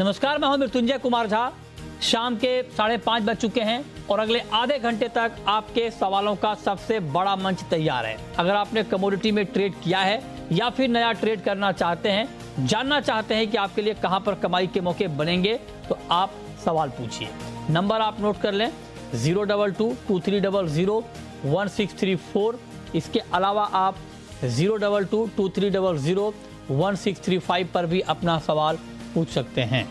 नमस्कार, मैं हूं मृत्युंजय कुमार झा। शाम के 5:30 बज चुके हैं और अगले आधे घंटे तक आपके सवालों का सबसे बड़ा मंच तैयार है। अगर आपने कमोडिटी में ट्रेड किया है या फिर नया ट्रेड करना चाहते हैं, जानना चाहते हैं कि आपके लिए कहां पर कमाई के मौके बनेंगे, तो आप सवाल पूछिए। नंबर आप नोट कर लें 022-2300-1634। इसके अलावा आप 022-2300-1635 पर भी अपना सवाल पूछ सकते हैं।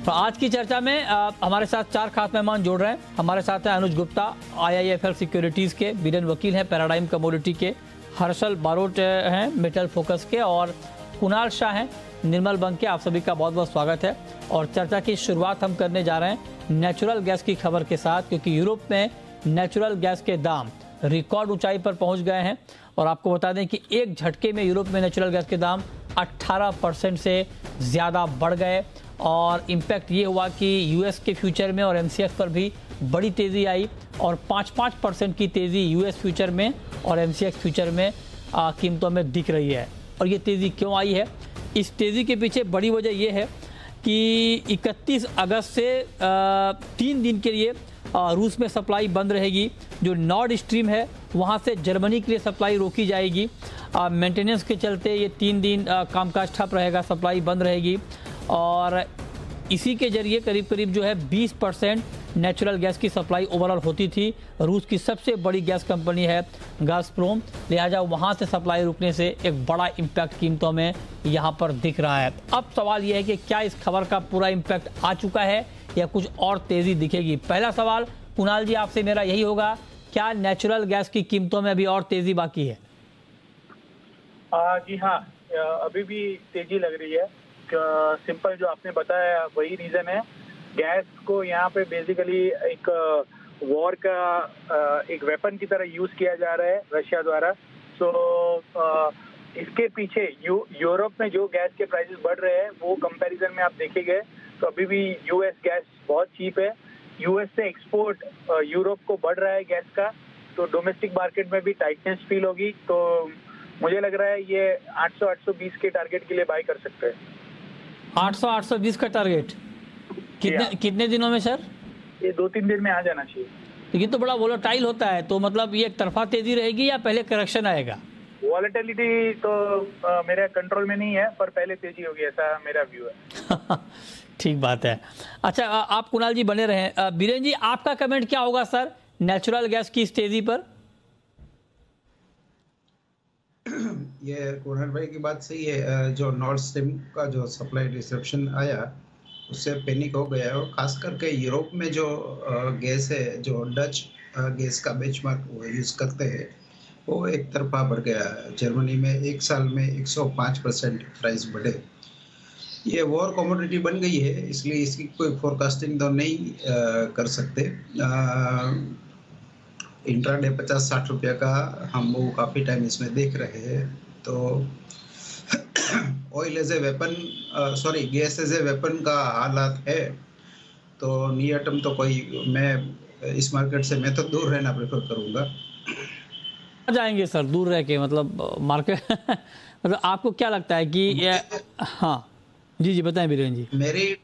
तो आज की चर्चा में हमारे साथ 4 खास मेहमान जोड़ रहे हैं। हमारे साथ हैं अनुज गुप्ता, IIFL सिक्योरिटीज के, बीरेन वकील हैं पैराडाइम कमोडिटी के, हर्षल बारोट हैं मेटल फोकस के, और कुणाल शाह हैं निर्मल बैंक के। आप सभी का बहुत बहुत स्वागत है। और चर्चा की शुरुआत हम करने जा रहे हैं नेचुरल गैस की खबर के साथ, क्योंकि यूरोप में नेचुरल गैस के दाम रिकॉर्ड ऊंचाई पर पहुंच गए हैं। और आपको बता दें कि एक झटके में यूरोप में नेचुरल गैस के दाम 18% से ज़्यादा बढ़ गए। और इम्पैक्ट ये हुआ कि US के फ्यूचर में और MCX पर भी बड़ी तेज़ी आई, और 5% की तेज़ी US फ्यूचर में और MCX फ्यूचर में कीमतों में दिख रही है। और ये तेज़ी क्यों आई है? इस तेज़ी के पीछे बड़ी वजह यह है कि 31 अगस्त से 3 दिन के लिए रूस में सप्लाई बंद रहेगी। जो नॉर्ड स्ट्रीम है वहाँ से जर्मनी के लिए सप्लाई रोकी जाएगी। मेंटेनेंस के चलते ये 3 दिन कामकाज ठप रहेगा, सप्लाई बंद रहेगी। और इसी के जरिए करीब करीब जो है 20% नेचुरल गैस की सप्लाई ओवरऑल होती थी। रूस की सबसे बड़ी गैस कंपनी है गाज़प्रोम, लिहाजा वहाँ से सप्लाई रुकने से एक बड़ा इम्पैक्ट कीमतों में यहाँ पर दिख रहा है। अब सवाल यह है कि क्या इस खबर का पूरा इम्पैक्ट आ चुका है या कुछ और तेज़ी दिखेगी? पहला सवाल कुणाल जी आपसे मेरा यही होगा, क्या नेचुरल गैस की कीमतों में अभी और तेज़ी बाकी है? जी हाँ, अभी भी तेजी लग रही है। सिंपल जो आपने बताया वही रीजन है। गैस को यहाँ पे बेसिकली एक वॉर का एक वेपन की तरह यूज किया जा रहा है रशिया द्वारा। सो इसके पीछे यूरोप में जो गैस के प्राइसेस बढ़ रहे हैं वो कंपैरिजन में आप देखेंगे तो अभी भी US गैस बहुत चीप है। US से एक्सपोर्ट यूरोप को बढ़ रहा है गैस का, तो डोमेस्टिक मार्केट में भी टाइटनेस फील होगी। तो मुझे लग रहा है ये 800-820 के टारगेट के लिए बाय कर सकते हैं। 800-820 का टारगेट कितने दिनों में सर? ये 2-3 दिन में आ जाना चाहिए। लेकिन तो बड़ा वोलेटाइल होता है, तो मतलब ये एक तरफा तेजी रहेगी या पहले करेक्शन आएगा? वॉलेटिलिटी तो मेरे कंट्रोल में नहीं है, पर पहले तेजी होगी, ऐसा मेरा व्यू है। ठीक बात है। अच्छा, आप कुणाल जी बने रहे। बीरेन जी, आपका कमेंट क्या होगा सर नेचुरल गैस की इस तेजी पर? ये कुणाल भाई की बात सही है। जो नॉर्थ स्ट्रीम का जो सप्लाई डिसरप्शन आया उससे पैनिक हो गया है। और खास करके यूरोप में जो गैस है, जो डच गैस का बेंचमार्क वो यूज़ करते हैं, वो एक तरफा बढ़ गया। जर्मनी में एक साल में 105% प्राइस बढ़े। ये वॉर कमोडिटी बन गई है, इसलिए इसकी कोई फोरकास्टिंग तो नहीं कर सकते। इंट्राडे 50-60 रुपये का हम वो काफ़ी टाइम इसमें देख रहे हैं। तो oil as a weapon, gas as a weapon का हालात है। तो नियर टर्म तो मैं इस मार्केट से मैं तो दूर रहना प्रेफर करूँगा। जाएंगे सर दूर रह के, मतलब मार्केट मतलब आपको क्या लगता है कि ये? हाँ जी बताएं बीरेन जी। मेरी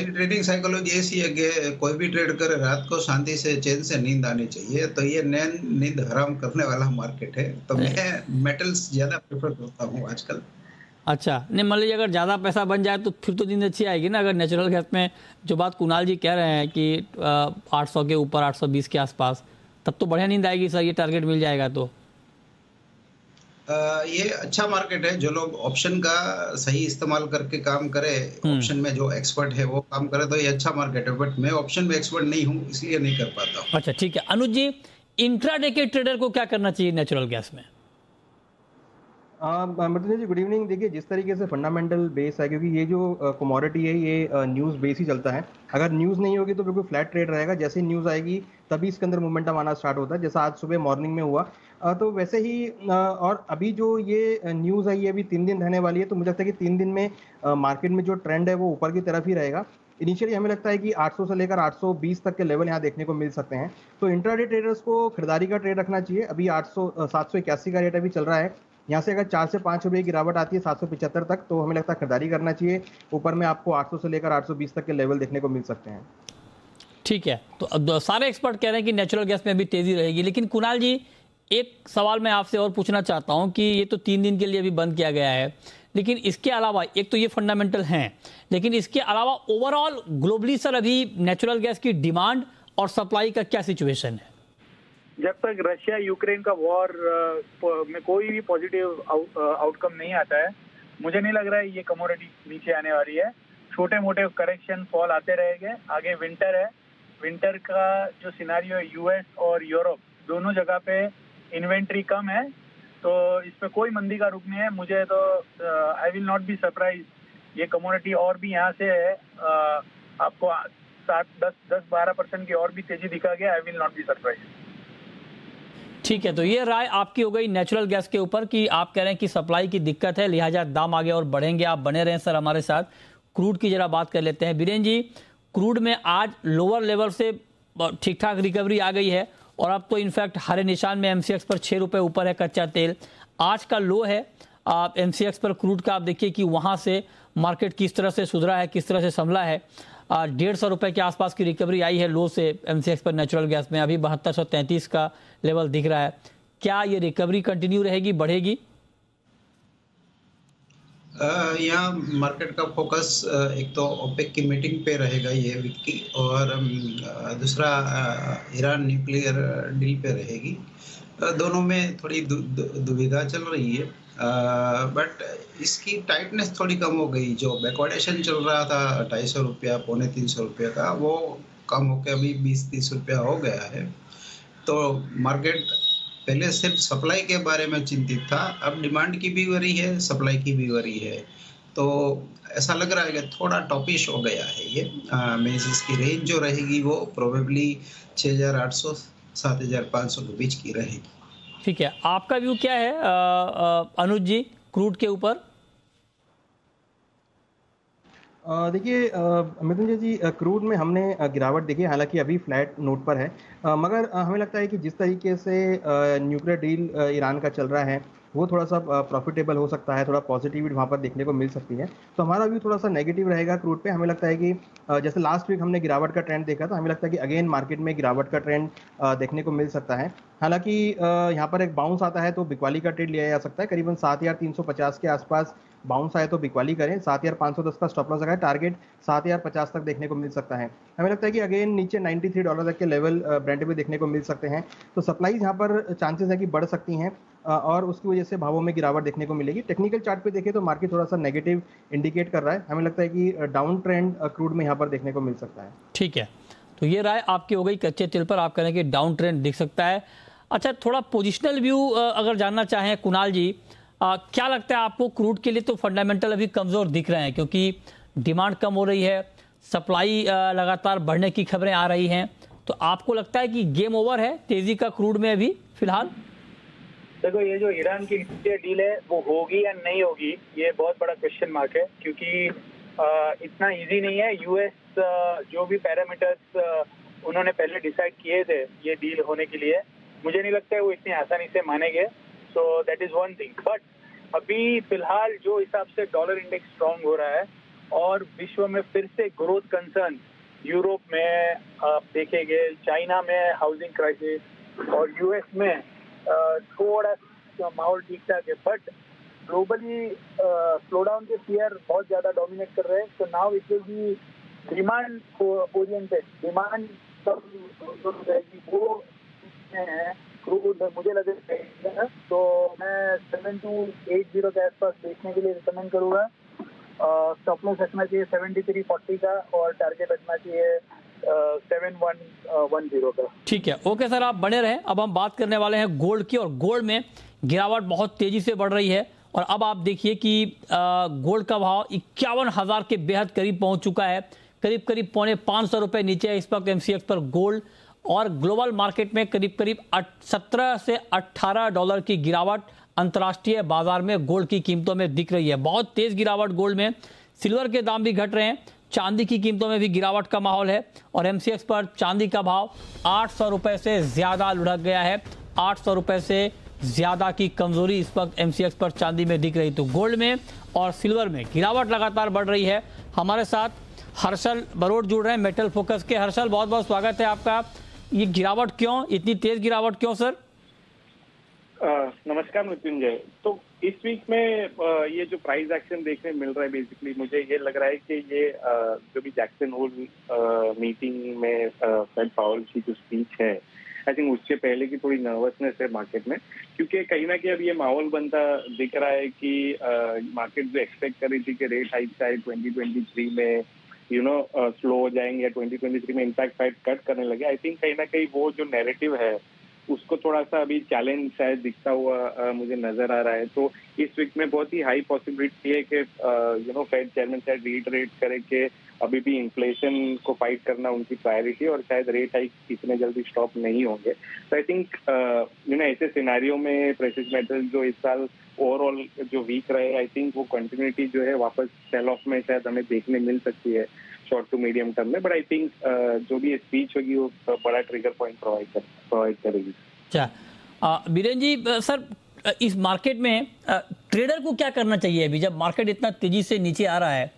ट्रेडिंग साइकोलॉजी ऐसी है कि कोई भी ट्रेड करे रात को शांति से चैन से नींद आनी चाहिए। तो ये नींद हराम करने वाला मार्केट है, तो मैं मेटल्स ज़्यादा प्रेफर करता हूँ आजकल। अच्छा, नहीं मान लीजिए अगर ज़्यादा पैसा बन जाए तो फिर तो नींद अच्छी आएगी ना। अगर नेचुरल गैस में जो बात कुणाल जी कह रहे हैं कि 800 के ऊपर, 820 के आसपास, तब तो बढ़िया नींद आएगी सर, ये टारगेट मिल जाएगा तो। ये अच्छा मार्केट है। जो लोग ऑप्शन का सही इस्तेमाल करके काम करे, ऑप्शन में जो एक्सपर्ट है वो काम करे, तो ये अच्छा मार्केट है। बट मैं ऑप्शन में एक्सपर्ट नहीं हूँ, इसलिए नहीं कर पाता हूँ। अच्छा ठीक है। अनुज जी, इंट्राडे के ट्रेडर को क्या करना चाहिए नेचुरल गैस में? मतलब जी गुड इवनिंग। देखिए, जिस तरीके से फंडामेंटल बेस है, क्योंकि ये जो कमोडिटी है ये न्यूज़ बेस ही चलता है। अगर न्यूज़ नहीं होगी तो बिल्कुल फ्लैट ट्रेड रहेगा। जैसे ही न्यूज़ आएगी तभी इसके अंदर मोमेंटम आना स्टार्ट होता है, जैसा आज सुबह मॉर्निंग में हुआ। तो वैसे ही और अभी जो ये न्यूज़ आई है अभी 3 दिन रहने वाली है, तो मुझे लगता है कि 3 दिन में मार्केट में जो ट्रेंड है वो ऊपर की तरफ ही रहेगा। इनिशियली हमें लगता है कि 800 से लेकर 820 तक के लेवल यहाँ देखने को मिल सकते हैं। तो इंट्राडे ट्रेडर्स को खरीदारी का ट्रेड रखना चाहिए। अभी 781 का रेट अभी चल रहा है। यहाँ से अगर 4 से 5 रुपये की गिरावट आती है 775 तक, तो हमें लगता है खरीदारी करना चाहिए। ऊपर में आपको 800 से लेकर 820 तक के लेवल देखने को मिल सकते हैं। ठीक है, तो अब सारे एक्सपर्ट कह रहे हैं कि नेचुरल गैस में भी तेजी रहेगी, लेकिन कुणाल जी एक सवाल मैं आपसे और पूछना चाहता हूं कि ये तो 3 दिन के लिए अभी बंद किया गया है, लेकिन इसके अलावा एक तो ये फंडामेंटल हैं, लेकिन इसके अलावा ओवरऑल ग्लोबली सर अभी नेचुरल गैस की डिमांड और सप्लाई का क्या सिचुएशन है? जब तक रशिया यूक्रेन का वॉर में कोई भी पॉजिटिव आउटकम नहीं आता है, मुझे नहीं लग रहा है ये कमोडिटी नीचे आने वाली है। छोटे मोटे करेक्शन फॉल आते रहेंगे। आगे विंटर है, विंटर का जो सिनारियो है यूएस और यूरोप दोनों जगह पे इन्वेंट्री कम है, तो इसमें कोई मंदी का रुक नहीं है। मुझे तो I will not be surprise ये कमोडिटी और भी यहाँ से आपको 7-10-12% की और भी तेजी दिखा गया। I will not be surprise. ठीक है, तो ये राय आपकी हो गई नेचुरल गैस के ऊपर कि आप कह रहे हैं कि सप्लाई की दिक्कत है, लिहाजा दाम आगे और बढ़ेंगे। आप बने रहें सर हमारे साथ। क्रूड की जरा बात कर लेते हैं। बीरेन जी, क्रूड में आज लोअर लेवल से ठीक ठाक रिकवरी आ गई है और अब तो इनफैक्ट हरे निशान में एमसीएक्स पर 6 रुपये ऊपर है कच्चा तेल। आज का लो है एमसीएक्स पर क्रूड का। आप देखिए कि वहाँ से मार्केट किस तरह से सुधरा है, किस तरह से संभला है। 150 रुपये के आसपास की रिकवरी आई है लो से एमसीएक्स पर नेचुरल गैस में। अभी 7233 का लेवल दिख रहा है। क्या ये रिकवरी कंटिन्यू रहेगी, बढ़ेगी? यहाँ मार्केट का फोकस एक तो ओपेक की मीटिंग पे रहेगा ये वीक की, और दूसरा ईरान न्यूक्लियर डील पे रहेगी। दोनों में थोड़ी दुविधा चल रही है, बट इसकी टाइटनेस थोड़ी कम हो गई। जो बैकवर्डेशन चल रहा था 250 रुपया, 350 रुपये का, वो कम होकर अभी 20-30 रुपया हो गया है। तो मार्केट पहले सिर्फ सप्लाई के बारे में चिंतित था, अब डिमांड की भी वरी है, सप्लाई की भी वरी है। तो ऐसा लग रहा है कि थोड़ा टॉपिश हो गया है ये। मीन्स इसकी रेंज जो रहेगी वो प्रोबेबली 6800 7500 के बीच की रहेगी। ठीक है, आपका व्यू क्या है अनुज जी क्रूड के ऊपर? देखिए मिथुन जी, क्रूड में हमने गिरावट देखी, हालांकि अभी फ्लैट नोट पर है, मगर हमें लगता है कि जिस तरीके से न्यूक्लियर डील ईरान का चल रहा है वो थोड़ा सा प्रॉफिटेबल हो सकता है, थोड़ा पॉजिटिविटी वहाँ पर देखने को मिल सकती है। तो हमारा व्यू थोड़ा सा नेगेटिव रहेगा क्रूड पे। हमें लगता है कि जैसे लास्ट वीक हमने गिरावट का ट्रेंड देखा था, हमें लगता है कि अगेन मार्केट में गिरावट का ट्रेंड देखने को मिल सकता है। हालांकि यहाँ पर एक बाउंस आता है तो बिकवाली का ट्रेड लिया जा सकता है। करीबन 7350 के आसपास बाउंस आए तो बिकवाली करें। 7510 का स्टॉप लॉस लगाए, टारगेट 7050 तक देखने को मिल सकता है। हमें लगता है कि अगेन नीचे $93 तक के लेवल ब्रेंट पे देखने को मिल सकते हैं। तो सप्लाईज यहाँ पर चांसेस है कि बढ़ सकती हैं और उसकी वजह से भावों में गिरावट देखने को मिलेगी। टेक्निकल चार्ट पे देखें तो मार्केट थोड़ा सा नेगेटिव इंडिकेट कर रहा है। हमें लगता है कि डाउन ट्रेंड क्रूड में यहाँ पर देखने को मिल सकता है। ठीक है, तो ये राय आपकी हो गई कच्चे तेल पर। आप कह रहे हैं कि डाउन ट्रेंड दिख सकता है। अच्छा, थोड़ा पोजिशनल व्यू अगर जानना चाहें कुणाल जी, क्या लगता है आपको? क्रूड के लिए तो फंडामेंटल अभी कमज़ोर दिख रहे हैं क्योंकि डिमांड कम हो रही है, सप्लाई लगातार बढ़ने की खबरें आ रही हैं। तो आपको लगता है कि गेम ओवर है तेजी का क्रूड में अभी फिलहाल? देखो, ये जो ईरान की डील है वो होगी या नहीं होगी, ये बहुत बड़ा क्वेश्चन मार्क है, क्योंकि इतना इजी नहीं है। यूएस जो भी पैरामीटर्स उन्होंने पहले डिसाइड किए थे ये डील होने के लिए, मुझे नहीं लगता है वो इतनी आसानी से मानेंगे। So that is one thing. But अभी फिलहाल जो हिसाब से डॉलर इंडेक्स स्ट्रांग हो रहा है और विश्व में फिर से ग्रोथ कंसर्न, यूरोप में आप देखेंगे, चाइना में हाउसिंग क्राइसिस और यूएस में थोड़ा माहौल ठीक ठाक है, बट ग्लोबली स्लोडाउन के फियर बहुत ज्यादा डोमिनेट कर रहे हैं। तो now it will be demand oriented, demand सब रहेगी वो है क्रूड मुझे लग रहा है। तो मैं 7280 के आसपास देखने के लिए रिकमेंड करूँगा। स्टॉप लॉस रखना चाहिए 7340 का और टारगेट रखना चाहिए 7110 का। ठीक है, ओके सर, आप बने रहें। अब हम बात करने वाले हैं गोल्ड की, और गोल्ड में गिरावट बहुत तेजी से बढ़ रही है। और अब आप देखिए कि गोल्ड का भाव 51,000 के बेहद करीब पहुंच चुका है, करीब करीब $550 रुपये नीचे है इस वक्त एमसीएक्स पर गोल्ड। और ग्लोबल मार्केट में करीब करीब 17 से $18 की गिरावट अंतर्राष्ट्रीय बाजार में गोल्ड की कीमतों में दिख रही है। बहुत तेज गिरावट गोल्ड में। सिल्वर के दाम भी घट रहे हैं, चांदी की कीमतों में भी गिरावट का माहौल है और एमसीएक्स पर चांदी का भाव 800 रुपये से ज़्यादा लुढ़क गया है। 800 रुपये से ज़्यादा की कमजोरी इस वक्त MCX पर चांदी में दिख रही, तो गोल्ड में और सिल्वर में गिरावट लगातार बढ़ रही है। हमारे साथ हर्षल बरोट जुड़ रहे हैं मेटल फोकस के। हर्षल, बहुत बहुत स्वागत है आपका। ये गिरावट क्यों, इतनी तेज गिरावट क्यों सर? नमस्कार मृत्युंजय। तो इस वीक में ये जो प्राइस एक्शन देखने मिल रहा है, बेसिकली मुझे ये लग रहा है कि ये जो भी जैक्सन होल मीटिंग में फेड पावल की जो स्पीच है, आई थिंक उससे पहले की थोड़ी नर्वसनेस है मार्केट में, क्योंकि कहीं ना कहीं अब ये माहौल बनता दिख रहा है कि मार्केट जो एक्सपेक्ट कर रही थी कि रेट हाइक शायद 2023 में स्लो हो जाएंगे या 2023 में इम्पैक्ट फाइट कट करने लगे। आई थिंक कहीं ना कहीं वो जो नैरेटिव है उसको थोड़ा सा अभी चैलेंज शायद दिखता हुआ मुझे नजर आ रहा है। तो इस वीक में बहुत ही हाई पॉसिबिलिटी है कि फेड चेयरमैन शायद रीइटरेट करे कि अभी भी इन्फ्लेशन को फाइट करना उनकी प्रायोरिटी और शायद रेट हाइक इतने जल्दी स्टॉप नहीं होंगे। तो आई थिंक ऐसे सिनेरियो में प्रेसियस मेटल जो इस साल ओवरऑल जो वीक रहे, आई थिंक वो कंटिन्यूटी जो है वापस सेल ऑफ में शायद हमें देखने मिल सकती है शॉर्ट टू मीडियम टर्म में। बट आई थिंक जो भी स्पीच होगी वो बड़ा ट्रिगर पॉइंट प्रोवाइड करेगी। अच्छा बीरेन जी, सर इस मार्केट में ट्रेडर को क्या करना चाहिए अभी जब मार्केट इतना तेजी से नीचे आ रहा है?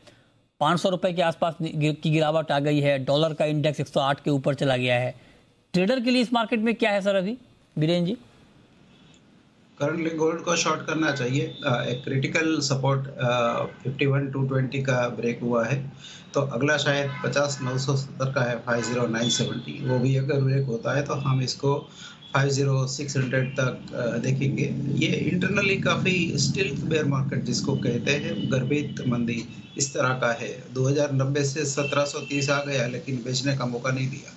500 रुपए के आसपास की गिरावट आ गई है, डॉलर का इंडेक्स 108 के ऊपर चला गया है। ट्रेडर के लिए इस मार्केट में क्या है सर अभी बीरेन जी? करंटली गोल्ड को शॉर्ट करना चाहिए। एक क्रिटिकल सपोर्ट 51,220 का ब्रेक हुआ है, तो अगला शायद 50,970 का है 50,970। वो भी अगर ब्रेक होता है तो हम इसको 50,600 तक देखेंगे। ये इंटरनली काफ़ी स्टिल्थ बेयर मार्केट जिसको कहते हैं, गर्भित मंदी इस तरह का है। 2090 से 1730 आ गया लेकिन बेचने का मौका नहीं दिया।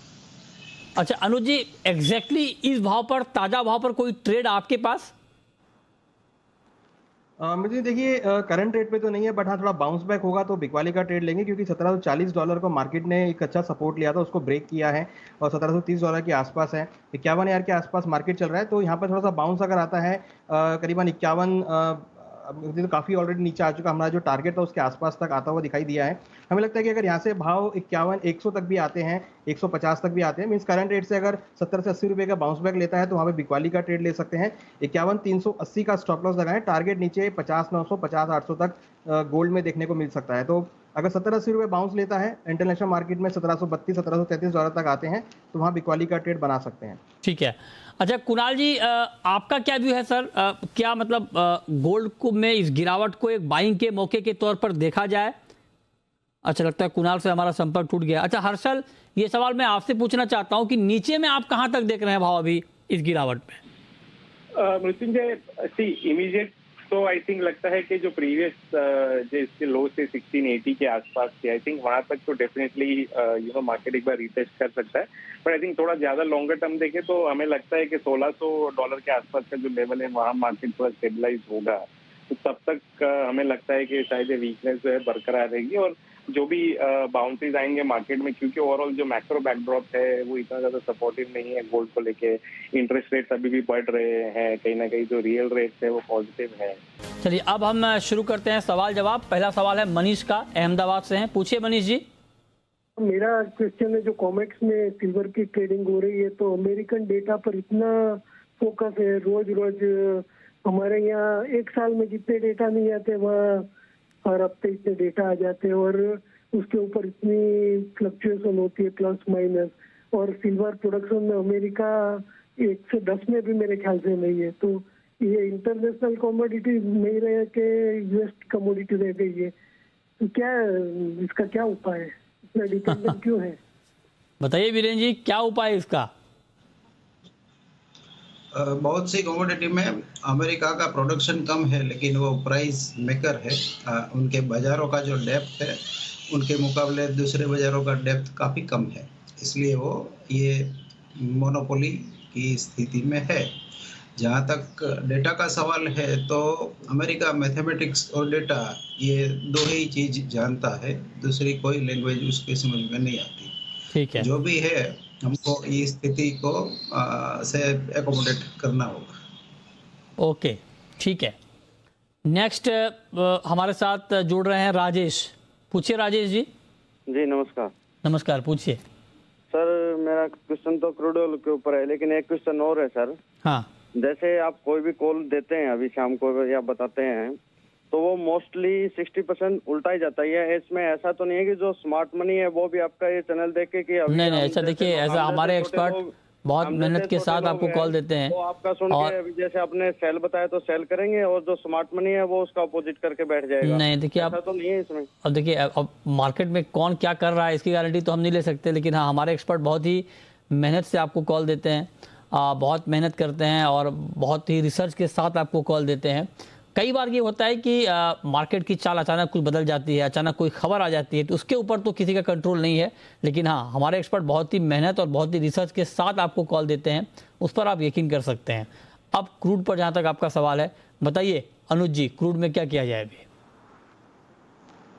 अच्छा अनुज जी, एग्जैक्टली इस भाव पर, ताजा भाव पर कोई ट्रेड आपके पास? मुझे देखिए करंट रेट पे तो नहीं है, बट हाँ थोड़ा बाउंस बैक होगा तो बिकवाली का ट्रेड लेंगे, क्योंकि $1740 को मार्केट ने एक अच्छा सपोर्ट लिया था, उसको ब्रेक किया है और $1730 के आसपास है। 51,000 के आसपास मार्केट चल रहा है, तो यहाँ पर थोड़ा सा बाउंस अगर आता है करीबन 51, तो काफ़ी ऑलरेडी नीचे आ चुका। हमारा जो टारगेट था उसके आसपास तक आता हुआ दिखाई दिया है। हमें लगता है कि अगर यहाँ से भाव 51-100 तक भी आते हैं, 150 तक भी आते हैं, मीन्स करंट रेट से अगर 70 से 80 रुपये का बाउंस बैक लेता है तो वहाँ पे बिकवाली का ट्रेड ले सकते हैं। 51,380 का स्टॉप लॉस लगाएं। टारगेट नीचे 50,900, 50,800 तक गोल्ड में देखने को मिल सकता है। तो अगर 70-80 रुपये बाउंस लेता है, इंटरनेशनल मार्केट में $1732-1733 तक आते हैं, तो वहाँ बिकवाली का ट्रेड बना सकते हैं। ठीक है। अच्छा कुणाल जी, आपका क्या व्यू है सर? क्या मतलब गोल्ड को में इस गिरावट को एक बाइंग के मौके के तौर पर देखा जाए? अच्छा, लगता है कुणाल से हमारा संपर्क टूट गया। अच्छा हर्षल, ये सवाल मैं आपसे पूछना चाहता हूं कि नीचे में आप कहां तक देख रहे हैं भाव अभी इस गिरावट में? मृत्युंजय, इमीडिएट तो आई थिंक लगता है कि जो प्रीवियस जो इसके लो से 1680 के आसपास थे, आई थिंक वहां तक तो डेफिनेटली मार्केट एक बार रिटेस्ट कर सकता है। पर आई थिंक थोड़ा ज्यादा लॉन्गर टर्म देखें तो हमें लगता है कि $1,600 के आसपास का जो लेवल है वहां मार्केट थोड़ा स्टेबलाइज होगा। तो तब तक हमें लगता है कि शायद ये वीकनेस जो है बरकरार रहेगी और जो भी बाउंसेस आएंगे मार्केट में, क्योंकि ओवरऑल जो मैक्रो बैकड्रॉप है वो इतना ज्यादा सपोर्टिव नहीं है गोल्ड को लेके। इंटरेस्ट रेट्स अभी भी बढ़ रहे हैं, कहीं ना कहीं जो रियल रेट्स है वो पॉजिटिव है। चलिए अब हम शुरू करते हैं सवाल जवाब। पहला सवाल है मनीष का, अहमदाबाद से हैं। पूछिए मनीष जी। मेरा क्वेश्चन है, जो कॉमेक्स में सिल्वर की ट्रेडिंग हो रही है तो अमेरिकन डेटा पर इतना फोकस है, रोज रोज हमारे यहाँ एक साल में जितने डेटा नहीं आते वहाँ हर हफ्ते इतने डेटा आ जाते हैं और उसके ऊपर इतनी फ्लक्चुएशन होती है प्लस माइनस। और सिल्वर प्रोडक्शन में अमेरिका 1 से 10 में भी मेरे ख्याल से नहीं है। तो ये इंटरनेशनल कमोडिटी नहीं रहे कि यूएस कमोडिटी रह गई है, तो क्या इसका क्या उपाय है? इतना डिपेंडेंट क्यों है? बताइए वीरेन जी, क्या उपाय है इसका? बहुत सी कमोडिटी में अमेरिका का प्रोडक्शन कम है लेकिन वो प्राइस मेकर है। उनके बाज़ारों का जो डेप्थ है उनके मुकाबले दूसरे बाज़ारों का डेप्थ काफ़ी कम है, इसलिए वो ये मोनोपोली की स्थिति में है। जहाँ तक डेटा का सवाल है तो अमेरिका मैथमेटिक्स और डेटा ये दो ही चीज़ जानता है, दूसरी कोई लैंग्वेज उसके समझ में नहीं आती। ठीक है, जो भी है हमको इस स्थिति को से एकोमोडेट करना होगा। ओके ठीक है। नेक्स्ट हमारे साथ जुड़ रहे हैं राजेश। पूछिए राजेश जी। जी नमस्कार। नमस्कार, पूछिए। सर मेरा क्वेश्चन तो क्रूड ऑयल के ऊपर है, लेकिन एक क्वेश्चन और है सर। हाँ जैसे आप कोई भी कॉल देते हैं अभी शाम को या बताते हैं तो वो मोस्टली 60% उल्टा ही जाता है। इसमें ऐसा तो नहीं है कि जो स्मार्ट मनी है वो भी आपका ये चैनल देख के कि नहीं ऐसा देखिए, ऐसा हमारे एक्सपर्ट बहुत मेहनत के साथ आपको कॉल देते हैं। वो आपका सुन के अभी जैसे आपने सेल बताया तो सेल करेंगे और जो स्मार्ट मनी है वो उसका अपोजिट करके बैठ जाएगा। नहीं देखिए, आप तो नहीं है इसमें। अब देखिए, अब मार्केट में कौन क्या कर रहा है इसकी गारंटी तो हम नहीं ले सकते, लेकिन हाँ हमारे एक्सपर्ट बहुत ही मेहनत से आपको कॉल देते हैं, बहुत मेहनत करते हैं और बहुत ही रिसर्च के साथ आपको कॉल देते हैं। कई बार ये होता है कि मार्केट की चाल अचानक कुछ बदल जाती है, अचानक कोई खबर आ जाती है, तो उसके ऊपर तो किसी का कंट्रोल नहीं है, लेकिन हाँ हमारे एक्सपर्ट बहुत ही मेहनत और बहुत ही रिसर्च के साथ आपको कॉल देते हैं, उस पर आप यकीन कर सकते हैं। अब क्रूड पर जहाँ तक आपका सवाल है, बताइए अनुज जी, क्रूड में क्या किया जाए अभी?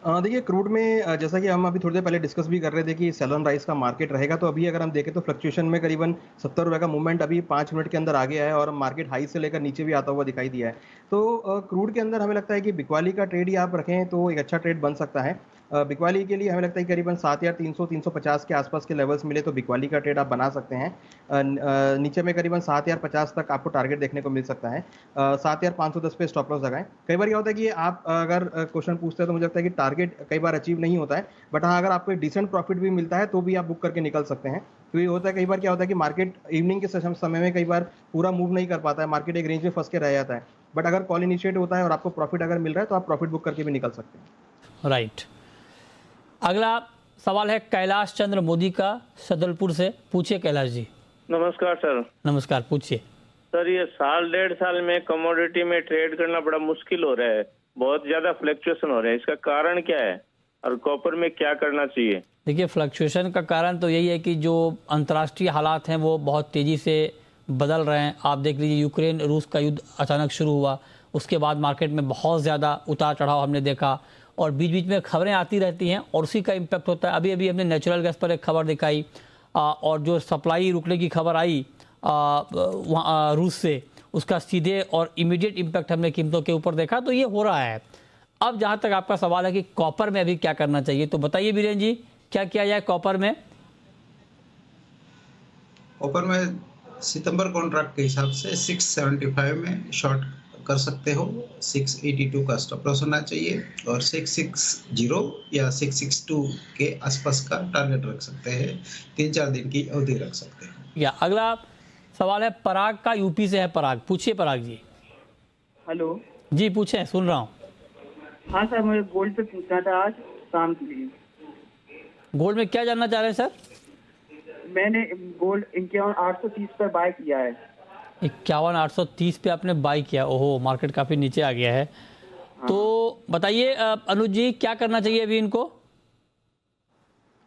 देखिए क्रूड में जैसा कि हम अभी थोड़ी देर पहले डिस्कस भी कर रहे थे कि सेल ऑन राइज का मार्केट रहेगा, तो अभी अगर हम देखें तो फ्लक्चुएशन में करीबन 70 रुपये का मूवमेंट अभी 5 मिनट के अंदर आ गया है और मार्केट हाई से लेकर नीचे भी आता हुआ दिखाई दिया है। तो क्रूड के अंदर हमें लगता है कि बिकवाली का ट्रेड ही आप रखें तो एक अच्छा ट्रेड बन सकता है। बिकवाली के लिए हमें लगता है कि करीबन 7,300-350 के आसपास के लेवल्स मिले तो बिकवाली का ट्रेड आप बना सकते हैं। नीचे में करीबन 7,050 तक आपको टारगेट देखने को मिल सकता है। 7,510 पे स्टॉप लॉस लगाएं। कई बार क्या होता है कि आप अगर क्वेश्चन पूछते हैं तो मुझे लगता है कि टारगेट कई बार अचीव नहीं होता है, बट हाँ अगर आपको डिसेंट प्रॉफिट भी मिलता है तो भी आप बुक करके निकल सकते हैं। तो ये होता है कई बार क्या होता है कि मार्केट इवनिंग के समय में कई बार पूरा मूव नहीं कर पाता है, मार्केट एक रेंज में फंस के रह जाता है, बट अगर कॉल इनिशिएट होता है और आपको प्रॉफिट अगर मिल रहा है तो आप प्रॉफिट बुक करके भी निकल सकते हैं। राइट। अगला सवाल है कैलाश चंद्र मोदी का सदलपुर से। पूछिए कैलाश जी। नमस्कार सर। नमस्कार, पूछिए। सर ये साल 1.5 साल में कमोडिटी में ट्रेड करना बड़ा मुश्किल हो रहा है, बहुत ज्यादा फ्लक्चुएशन हो रहे हैं, इसका कारण क्या है और कॉपर में क्या करना चाहिए? देखिए फ्लक्चुएशन का कारण तो यही है कि जो अंतर्राष्ट्रीय हालात हैं वो बहुत तेज़ी से बदल रहे हैं। आप देख लीजिए, यूक्रेन रूस का युद्ध अचानक शुरू हुआ, उसके बाद मार्केट में बहुत ज़्यादा उतार चढ़ाव हमने देखा और बीच बीच में खबरें आती रहती हैं और उसी का इम्पैक्ट होता है। अभी अभी हमने नेचुरल गैस पर एक खबर दिखाई और जो सप्लाई रुकने की खबर आई वहाँ रूस से, उसका सीधे और इमीडिएट इम्पैक्ट हमने कीमतों के ऊपर देखा। तो ये हो रहा है। अब जहाँ तक आपका सवाल है कि कॉपर में अभी क्या करना चाहिए, तो बताइए बीरेन जी, क्या किया जाए कॉपर में? कॉपर में सितंबर कॉन्ट्रैक्ट के हिसाब से 675 में शॉर्ट कर सकते हो। 682 का स्टॉप लॉस होना चाहिए और 660 या 662 के आसपास का टारगेट रख सकते हैं। 3-4 दिन की अवधि रख सकते हैं। या अगला सवाल है पराग का, यूपी से है पराग। पूछिए पराग जी। हेलो जी पूछें, सुन रहा हूँ। हाँ सर, मुझे गोल्ड पे पूछना था आज शाम के लिए। गोल्ड में क्या जानना चाह रहे हैं सर? मैंने गोल्ड 51,830 पर बाय किया है। 51,830 पे आपने बाई किया? ओहो, मार्केट काफ़ी नीचे आ गया है। हाँ। तो बताइए अनुज जी, क्या करना चाहिए अभी इनको?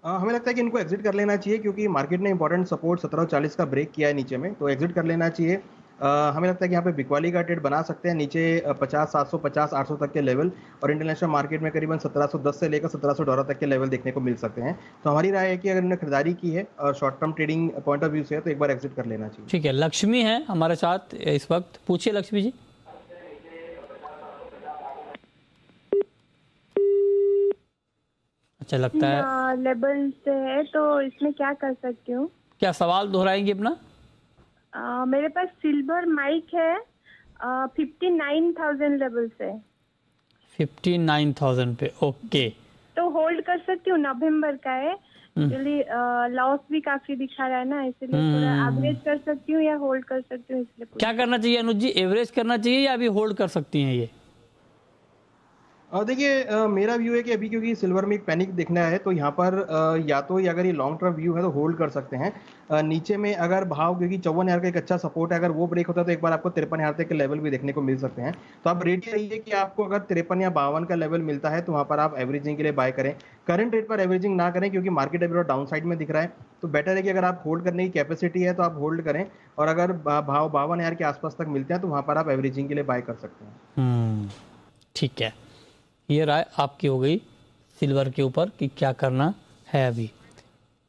हमें लगता है कि इनको एग्जिट कर लेना चाहिए क्योंकि मार्केट ने इंपॉर्टेंट सपोर्ट 1740 का ब्रेक किया है नीचे में, तो एग्जिट कर लेना चाहिए। हमें लगता है कि यहाँ पे बिकवाली का ट्रेड बना सकते हैं नीचे 50, 750, 800 तक के लेवल और इंटरनेशनल मार्केट में करीबन 1710 से लेकर $1700 तक के लेवल देखने को मिल सकते हैं। तो हमारी राय है कि अगर इन्होंने खरीदारी की है और short term trading point of view से है तो एक बार एग्जिट कर लेना चाहिए। ठीक है, लक्ष्मी है हमारे साथ इस वक्त। पूछिए लक्ष्मी जी। अच्छा, लगता है लेवल से है, तो इसमें क्या कर सकती हूँ? क्या सवाल दोहराएंगे अपना? मेरे पास सिल्वर माइक है 59,000 लेवल से। 59,000 पे, ओके। तो होल्ड कर सकती हूँ, नवंबर का है, इसलिए लॉस भी काफी दिखा रहा है ना, इसलिए थोड़ा एवरेज कर सकती हूँ या होल्ड कर सकती हूँ, इसलिए क्या करना चाहिए अनुज जी? एवरेज करना चाहिए या अभी होल्ड कर सकती हैं ये? देखिए मेरा व्यू है कि अभी क्योंकि सिल्वर में एक पैनिक दिखना है तो यहाँ पर या तो अगर ये लॉन्ग टर्म व्यू है तो होल्ड कर सकते हैं। नीचे में अगर भाव, क्योंकि 54,000 का एक अच्छा सपोर्ट है, अगर वो ब्रेक होता है तो एक बार आपको 53,000 तक के लेवल भी देखने को मिल सकते हैं। तो आप रेडी रहिए कि आपको अगर 53 या 52 का लेवल मिलता है तो वहाँ पर आप एवरेजिंग के लिए बाय करें। करंट रेट पर एवरेजिंग ना करें क्योंकि मार्केट अभी डाउन साइड में दिख रहा है, तो बेटर है कि अगर आप होल्ड करने की कैपेसिटी है तो आप होल्ड करें और अगर भाव 52,000 के आसपास तक मिलते हैं तो वहाँ पर आप एवरेजिंग के लिए बाय कर सकते हैं। ठीक है, ये राय आपकी हो गई सिल्वर के ऊपर कि क्या करना है अभी।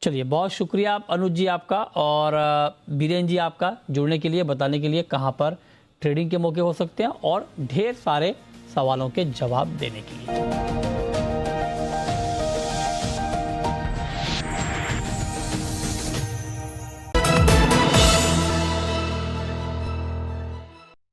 चलिए, बहुत शुक्रिया अनुज जी आपका और बीरेन जी आपका जुड़ने के लिए, बताने के लिए कहाँ पर ट्रेडिंग के मौके हो सकते हैं और ढेर सारे सवालों के जवाब देने के लिए।